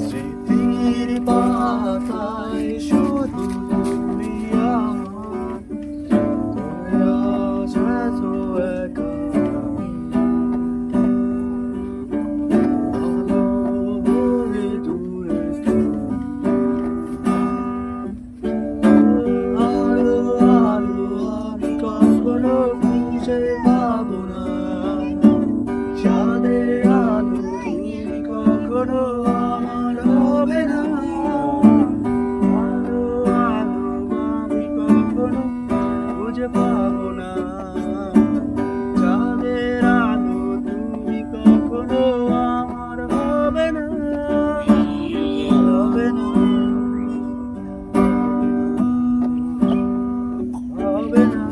স্মৃতির পাতায় শুধু তুমি আমার, তুমি আজ এত একা। আলো হয়ে দূরে আলো আলো আমি কখনো খুঁজে পাবো না, চাঁদের আলো তুমি কখনো আমার হবে না। আলো আলো আমি কখনো খুঁজে পাবো না, চাঁদের আলো তুমি কখনো আমার হবে না, হবে না, হবে না।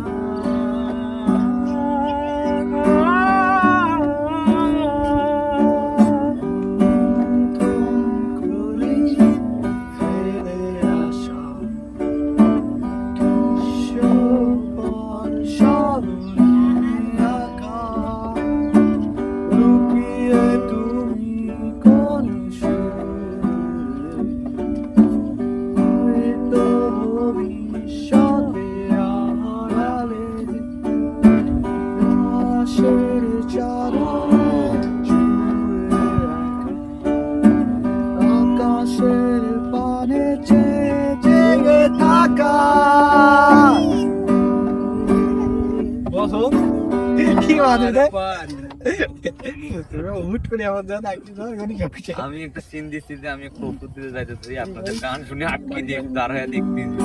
আকাশের পানে চেয়ে জেগে থাকা কি মানে রে? হুট করে আমার দাদা আমি একটা সিন দিচ্ছি যে আমি খুব দিতে যাইতেছি আপনাদের গান শুনে আটকে দিয়ে দাঁড়ায় দেখতেছি